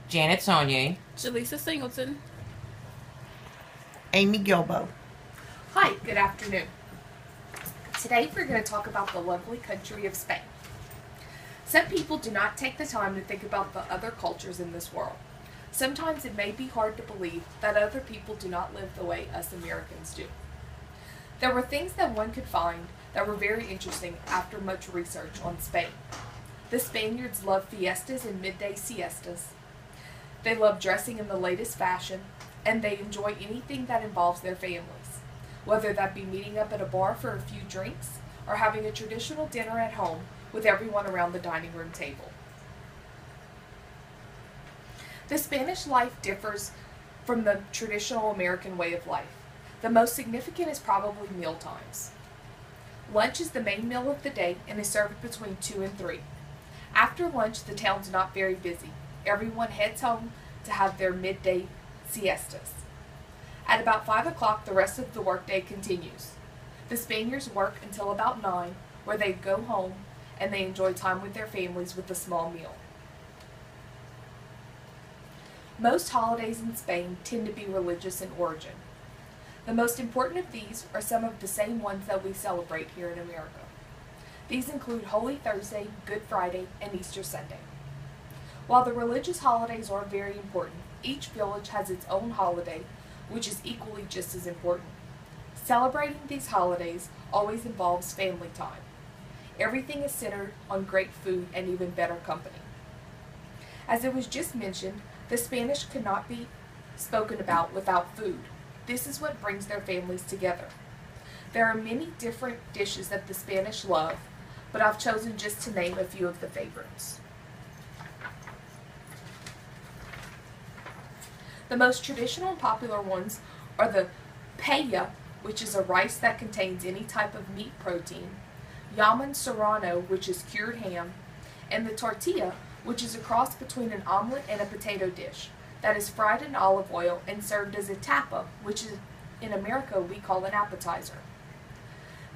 Janet Saunier. Jaleesa Singleton. Amy Gilbo. Hi, good afternoon. Today we're going to talk about the lovely country of Spain. Some people do not take the time to think about the other cultures in this world. Sometimes it may be hard to believe that other people do not live the way us Americans do. There were things that one could find that were very interesting after much research on Spain. The Spaniards love fiestas and midday siestas. They love dressing in the latest fashion, and they enjoy anything that involves their families, whether that be meeting up at a bar for a few drinks or having a traditional dinner at home with everyone around the dining room table. The Spanish life differs from the traditional American way of life. The most significant is probably meal times. Lunch is the main meal of the day and is served between 2 and 3. After lunch, the town's not very busy. Everyone heads home to have their midday siestas. At about 5 o'clock, the rest of the workday continues. The Spaniards work until about 9, where they go home and they enjoy time with their families with a small meal. Most holidays in Spain tend to be religious in origin. The most important of these are some of the same ones that we celebrate here in America. These include Holy Thursday, Good Friday, and Easter Sunday. While the religious holidays are very important, each village has its own holiday, which is equally just as important. Celebrating these holidays always involves family time. Everything is centered on great food and even better company. As it was just mentioned, the Spanish could not be spoken about without food. This is what brings their families together. There are many different dishes that the Spanish love, but I've chosen just to name a few of the favorites. The most traditional and popular ones are the paella, which is a rice that contains any type of meat protein, jamon serrano, which is cured ham, and the tortilla, which is a cross between an omelet and a potato dish that is fried in olive oil and served as a tapa, which is, in America we call an appetizer.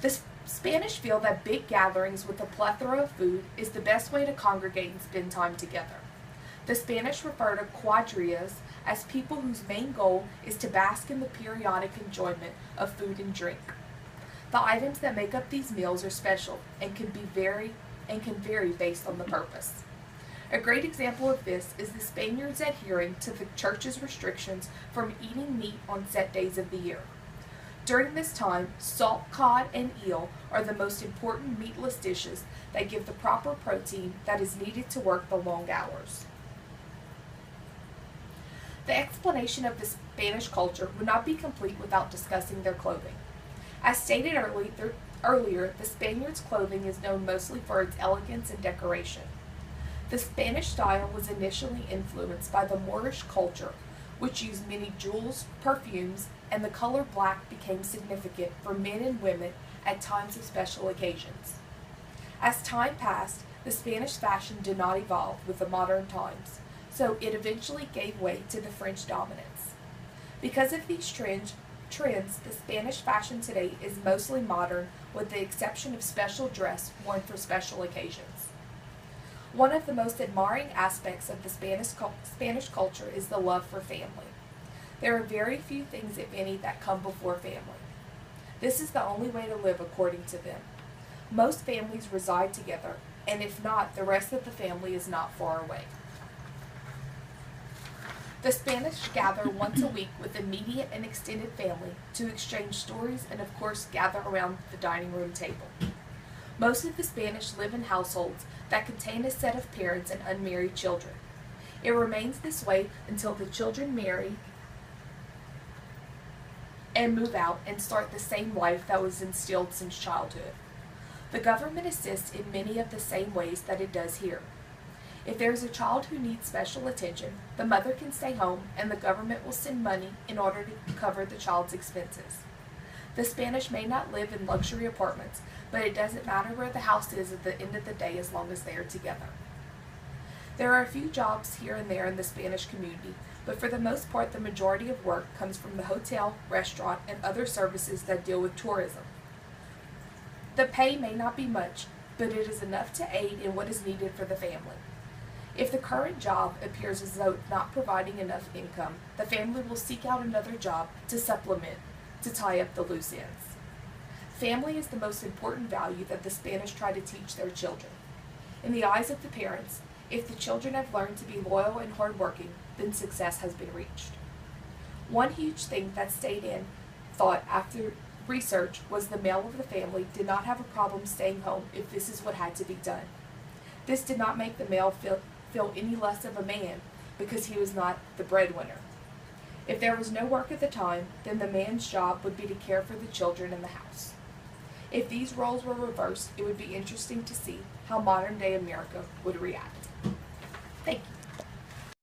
The Spanish feel that big gatherings with a plethora of food is the best way to congregate and spend time together. The Spanish refer to cuadrillas as people whose main goal is to bask in the periodic enjoyment of food and drink. The items that make up these meals are special and can vary based on the purpose. A great example of this is the Spaniards adhering to the church's restrictions from eating meat on set days of the year. During this time, salt cod and eel are the most important meatless dishes that give the proper protein that is needed to work the long hours. The explanation of the Spanish culture would not be complete without discussing their clothing. As stated earlier, the Spaniards' clothing is known mostly for its elegance and decoration. The Spanish style was initially influenced by the Moorish culture, which used many jewels, perfumes, and the color black became significant for men and women at times of special occasions. As time passed, the Spanish fashion did not evolve with the modern times, so it eventually gave way to the French dominance. Because of these trends, the Spanish fashion today is mostly modern with the exception of special dress worn for special occasions. One of the most admiring aspects of the Spanish culture is the love for family. There are very few things, if any, that come before family. This is the only way to live according to them. Most families reside together, and if not, the rest of the family is not far away. The Spanish gather once a week with immediate and extended family to exchange stories and, of course, gather around the dining room table. Most of the Spanish live in households that contain a set of parents and unmarried children. It remains this way until the children marry and move out and start the same life that was instilled since childhood. The government assists in many of the same ways that it does here. If there is a child who needs special attention, the mother can stay home and the government will send money in order to cover the child's expenses. The Spanish may not live in luxury apartments, but it doesn't matter where the house is at the end of the day as long as they are together. There are a few jobs here and there in the Spanish community, but for the most part the majority of work comes from the hotel, restaurant, and other services that deal with tourism. The pay may not be much, but it is enough to aid in what is needed for the family. If the current job appears as though it's not providing enough income, the family will seek out another job to supplement, to tie up the loose ends. Family is the most important value that the Spanish try to teach their children. In the eyes of the parents, if the children have learned to be loyal and hardworking, then success has been reached. One huge thing that stayed in thought after research was the male of the family did not have a problem staying home if this is what had to be done. This did not make the male feel any less of a man because he was not the breadwinner. If there was no work at the time, then the man's job would be to care for the children in the house. If these roles were reversed, it would be interesting to see how modern-day America would react.